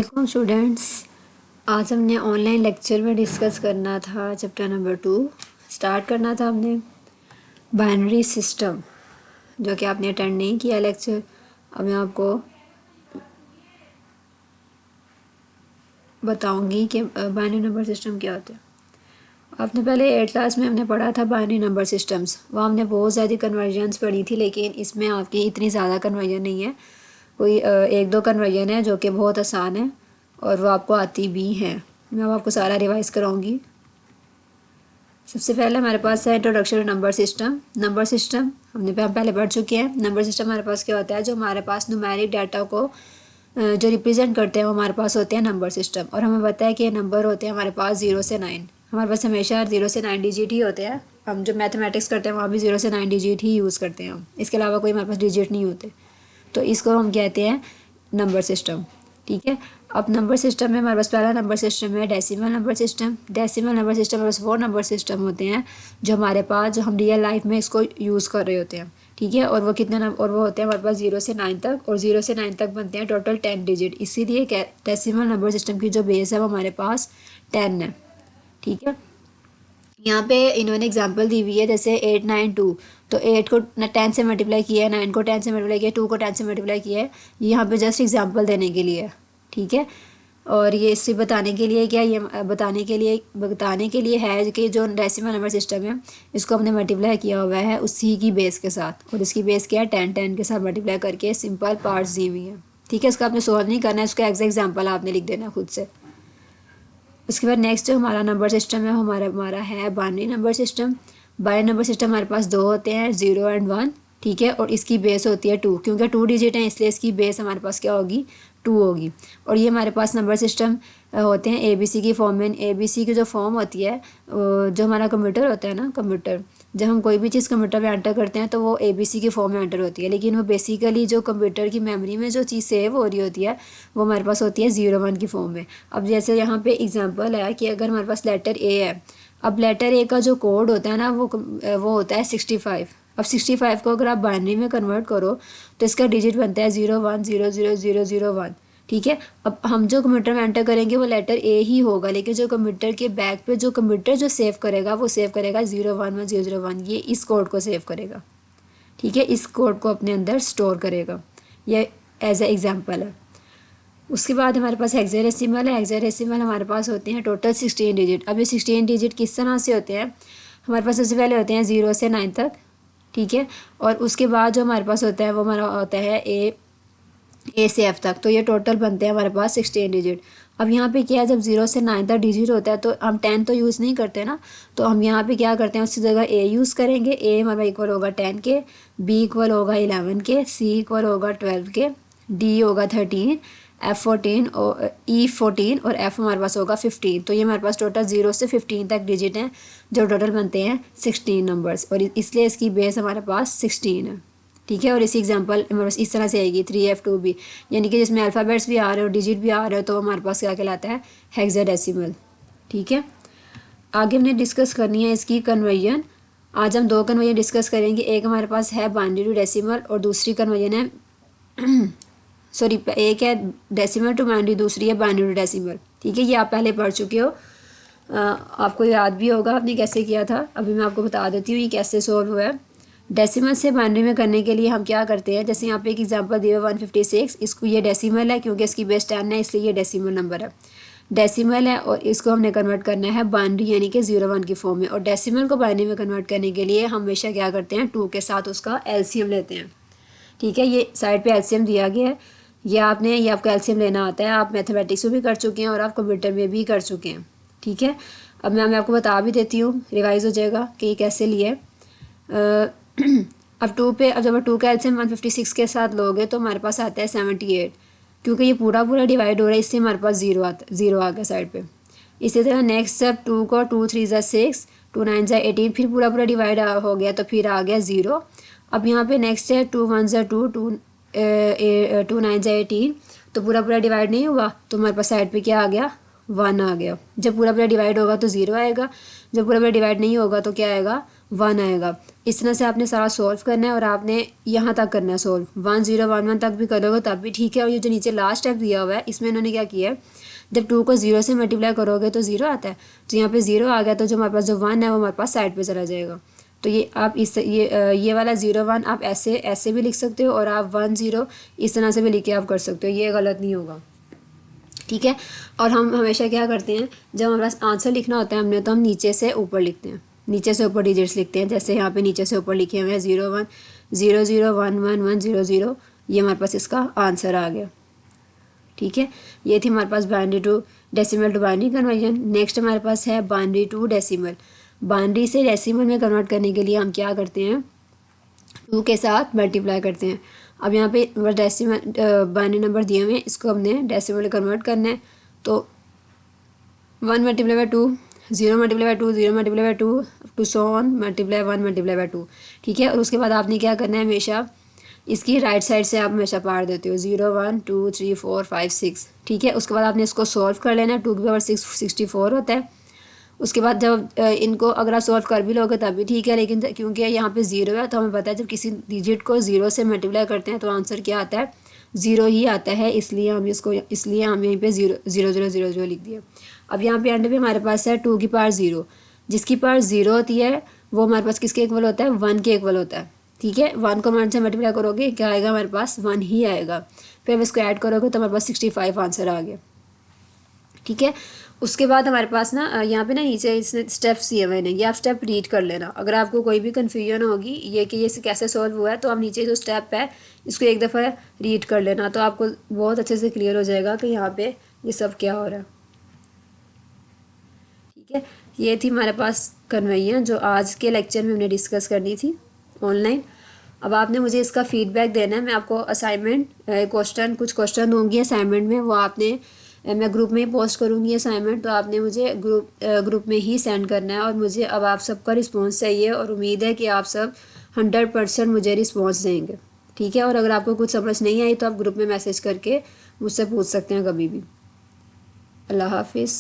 Welcome students. आज हमने online lecture में डिस्कस करना था चैप्टर नंबर 2। स्टार्ट करना था हमने बाइनरी सिस्टम, जो कि आपने अटेंड नहीं किया लेक्चर। अब मैं आपको बताऊंगी कि बाइनरी नंबर सिस्टम क्या होते हैं। आपने पहले 8th क्लास में हमने पढ़ा था बाइनरी नंबर सिस्टम्स। वहाँ हमने बहुत ज़्यादा कन्वर्जन्स पढ़ी थी, लेकिन इसमें आपकी इतनी ज़्यादा कन्वर्जन नहीं है। कोई एक दो कन्वर्जन है जो कि बहुत आसान है और वो आपको आती भी हैं। मैं अब आपको सारा रिवाइज कराऊंगी। सबसे पहले हमारे पास है introduction to number system. Number system हम पहले पढ़ चुके हैं। नंबर सिस्टम हमारे पास क्या होता है, जो हमारे पास न्यूमेरिक डाटा को जो रिप्रेजेंट करते हैं वो हमारे पास होते हैं नंबर सिस्टम। और हमें पता है कि नंबर होते हैं हमारे पास 0 से 9। हमारे पास हमेशा 0 से 9 डिजिट ही होते हैं। हम जो मैथमेटिक्स करते हैं वहाँ भी 0 से 9 डिजिट ही यूज़ करते हैं हम, इसके अलावा कोई हमारे पास डिजिट नहीं होते। तो इसको हम कहते हैं नंबर सिस्टम। ठीक है। अब नंबर सिस्टम में हमारे पास पहला नंबर सिस्टम है decimal number system. Decimal number system में बस वो नंबर सिस्टम होते हैं जो हमारे पास, जो हम रियल लाइफ में इसको यूज़ कर रहे होते हैं। ठीक है। और वो कितने और वो होते हैं हमारे पास 0 से 9 तक, और 0 से 9 तक बनते हैं टोटल 10 डिजिट। इसीलिए डेसिमल नंबर सिस्टम की जो बेस है वो हमारे पास 10 है। ठीक है। यहाँ पे इन्होंने एग्जांपल दी हुई है, जैसे 892। तो 8 को 10 से मल्टीप्लाई किया है, 9 को 10 से मल्टीप्लाई किया है, 2 को 10 से मल्टीप्लाई किया है। ये यहाँ पे जस्ट एग्जांपल देने के लिए। ठीक है। और ये इससे बताने के लिए क्या, ये बताने के लिए है कि जो डेसिमल नंबर सिस्टम है इसको हमने मल्टीप्लाई किया हुआ है उसी की बेस के साथ। और इसकी बेस क्या है, 10 के साथ मल्टीप्लाई करके सिंपल पार्ट्स दी हुई है। ठीक है। इसका आपने सॉल्व नहीं करना है, इसका एग्जाम्पल आपने लिख देना खुद से। उसके बाद नेक्स्ट जो हमारा नंबर सिस्टम है हमारा है binary number system. Binary number system हमारे पास दो होते हैं, 0 एंड 1। ठीक है। और इसकी बेस होती है 2, क्योंकि 2 डिजिट हैं इसलिए इसकी बेस हमारे पास क्या होगी, 2 होगी। और ये हमारे पास नंबर सिस्टम होते हैं ABC की फॉर्म में। ABC की जो फॉर्म होती है, जो हमारा कंप्यूटर होता है ना, कंप्यूटर जब हम कोई भी चीज़ कंप्यूटर में एंटर करते हैं तो वो ABC की फॉर्म में एंटर होती है। लेकिन वो बेसिकली जो कंप्यूटर की मेमोरी में जो चीज़ सेव हो रही होती है वो हमारे पास होती है 0 1 की फॉर्म में। अब जैसे यहाँ पे एग्जांपल है कि अगर हमारे पास लेटर A है, अब लेटर A का जो कोड होता है ना वो होता है 65। अब 65 को अगर आप बाइनरी में कन्वर्ट करो तो इसका डिजिट बनता है 0 1 0 0 0 0 1। ठीक है। अब हम जो कंप्यूटर में एंटर करेंगे वो लेटर A ही होगा, लेकिन जो कंप्यूटर के बैक पे जो कंप्यूटर जो सेव करेगा वो सेव करेगा 0 1 1 0 0 1। ये इस कोड को सेव करेगा। ठीक है। इस कोड को अपने अंदर स्टोर करेगा। ये एज ए एग्जाम्पल है। उसके बाद हमारे पास हेक्साडेसिमल है। हेक्साडेसिमल हमारे पास होते हैं टोटल 16 डिजिट। अब ये 16 डिजिट किस तरह से होते हैं, हमारे पास सबसे पहले होते हैं 0 से 9 तक। ठीक है। और उसके बाद जो हमारे पास होता है वो हमारा होता है ए से F तक। तो ये टोटल बनते हैं हमारे पास 16 डिजिट। अब यहाँ पे क्या है, जब 0 से 9 तक डिजिट होता है तो हम 10 तो यूज़ नहीं करते ना, तो हम यहाँ पे क्या करते हैं उसकी जगह A यूज़ करेंगे। A हमारा इक्वल होगा 10 के, B इक्वल होगा 11 के, C इक्वल होगा 12 के, D होगा 13, F14 और E14 और F हमारे पास होगा 15। तो ये हमारे पास टोटल 0 से 15 तक डिजिट हैं जो टोटल बनते हैं 16 नंबर्स, और इसलिए इसकी बेस हमारे पास 16 है। ठीक है। और इसी एग्जांपल हमारे पास इस तरह से आएगी 3F2B, यानी कि जिसमें अल्फ़ाबेट्स भी आ रहे हो डिजिट भी आ रहे हो, तो हमारे पास क्या कहलाता है, हेक्साडेसिमल। ठीक है। आगे हमने डिस्कस करनी है इसकी कन्वर्जन। आज हम दो कन्वर्जन डिस्कस करेंगे। एक हमारे पास है बाइनरी टू डेसिमल और दूसरी कन्वर्जन है सॉरी, एक है डेसिमल टू बाइनरी, दूसरी है बाइनरी टू डेसिमल। ठीक है। ये आप पहले पढ़ चुके हो, आपको याद भी होगा आपने कैसे किया था। अभी मैं आपको बता देती हूँ ये कैसे सोल्व हुआ है। डेसिमल से बाइनरी में करने के लिए हम क्या करते हैं, जैसे यहाँ पे एक एग्जांपल दिया 156। इसको ये डेसिमल है क्योंकि इसकी बेस 10 है, इसलिए ये डेसिमल नंबर है, डेसिमल है। और इसको हमने कन्वर्ट करना है बाइनरी यानी कि 0 1 की फॉर्म में। और डेसिमल को बाइनरी में कन्वर्ट करने के लिए हम हमेशा क्या करते हैं, 2 के साथ उसका एलसीएम लेते हैं। ठीक है। ये साइड पे एलसीएम दिया गया है, ये आपको एलसीएम लेना आता है। आप मैथमेटिक्स में भी कर चुके हैं और आप कंप्यूटर में भी कर चुके हैं। ठीक है। अब मैं आपको बता भी देती हूँ, रिवाइज हो जाएगा कि ये कैसे लिए। अब 2 पे, अब जब 2 का एलसीएम 156 के साथ लोगे तो हमारे पास आता है 78। क्योंकि ये पूरा डिवाइड हो रहा है इसलिए हमारे पास 0 आ गया साइड पे। इसी तरह नेक्स्ट जब 2 को 2 3 ज़ा 6, 2 9 ज़ा 18, फिर पूरा डिवाइड हो गया तो फिर आ गया 0। अब यहाँ पे नेक्स्ट है 2 1 ज़ा 2, 2 9 ज़ा 18, तो पूरा डिवाइड नहीं हुआ तो हमारे पास साइड पे क्या आ गया, 1 आ गया। जब पूरा डिवाइड होगा तो 0 आएगा, जब पूरा डिवाइड नहीं होगा तो क्या आएगा, 1 आएगा। इस तरह से आपने सारा सॉल्व करना है और आपने यहाँ तक करना है सॉल्व, 1 0 1 1 तक भी करोगे तब भी ठीक है। और ये जो नीचे लास्ट स्टेप दिया हुआ है इसमें इन्होंने क्या किया है, जब 2 को 0 से मल्टीप्लाई करोगे तो 0 आता है, तो यहाँ पे 0 आ गया, तो जो हमारे पास जो 1 है वो हमारे पास साइड पे चला जाएगा। तो ये आप ये वाला 0 1 आप ऐसे भी लिख सकते हो और आप 1 0 इस तरह से भी लिख के आप कर सकते हो, ये गलत नहीं होगा, ठीक है। और हम हमेशा क्या करते हैं, जब हमारे पास आंसर लिखना होता है हमने, तो हम नीचे से ऊपर लिखते हैं, नीचे से ऊपर डिजिट्स लिखते हैं। जैसे यहाँ पे नीचे से ऊपर लिखे हुए हैं 0 1 0 0 1 1 1 0 0, ये हमारे पास इसका आंसर आ गया, ठीक है। ये थी हमारे पास binary to decimal to binary conversion. Next हमारे पास है बाइनरी टू डेसिमल। बाइनरी से डेसिमल में कन्वर्ट करने के लिए हम क्या करते हैं, 2 के साथ मल्टीप्लाई करते हैं। अब यहाँ पे डेसिमल बाइनरी नंबर दिए हुए हैं, इसको हमने डेसिमल में कन्वर्ट करना है। तो 1 multiply by 2, 0 multiply by 2, 0 multiply by 2 two so on multiply 1 multiply by 2, ठीक है। और उसके बाद आपने क्या करना है, हमेशा इसकी राइट साइड से आप हमेशा पार देते हो, 0 1 2 3 4 5 6, ठीक है। उसके बाद आपने इसको सॉल्व कर लेना है, 2 की पावर 6 64 होता है। उसके बाद जब इनको अगर आप सॉल्व कर भी लोगे तब भी ठीक है, लेकिन क्योंकि यहाँ पे 0 है तो हमें पता है जब किसी डिजिट को 0 से मल्टीप्लाई करते हैं तो आंसर क्या आता है, 0 ही आता है। इसलिए हम यहीं पे 0 0 0 0 0 लिख दिया। अब यहाँ पे एंड पे हमारे पास है 2 की पावर 0, जिसकी पावर 0 होती है वो हमारे पास किसके इक्वल होता है, 1 के इक्वल होता है, ठीक है। 1 को 1 से मल्टीप्लाई करोगे क्या आएगा, हमारे पास 1 ही आएगा। फिर अब इसको ऐड करोगे तो हमारे पास 65 आंसर आ गया, ठीक है। उसके बाद हमारे पास ना यहाँ पे ना नीचे इसने स्टेप्स दिए हुए हैं, ये आप स्टेप रीड कर लेना। अगर आपको कोई भी कन्फ्यूजन होगी ये कि ये कैसे सॉल्व हुआ है, तो आप नीचे जो स्टेप है इसको एक दफ़ा रीड कर लेना, तो आपको बहुत अच्छे से क्लियर हो जाएगा कि यहाँ पे ये सब क्या हो रहा है, ठीक है। ये थी हमारे पास कन्वेंशन जो आज के लेक्चर में हमने डिस्कस करनी थी ऑनलाइन। अब आपने मुझे इसका फीडबैक देना है, मैं आपको असाइनमेंट कुछ क्वेश्चन दूँगी असाइनमेंट में, वो आपने मैं ग्रुप में ही पोस्ट करूँगी असाइनमेंट, तो आपने मुझे ग्रुप में ही सेंड करना है। और मुझे अब आप सबका रिस्पांस चाहिए और उम्मीद है कि आप सब 100% मुझे रिस्पांस देंगे, ठीक है। और अगर आपको कुछ समझ नहीं आई तो आप ग्रुप में मैसेज करके मुझसे पूछ सकते हैं कभी भी। अल्लाह हाफिज़।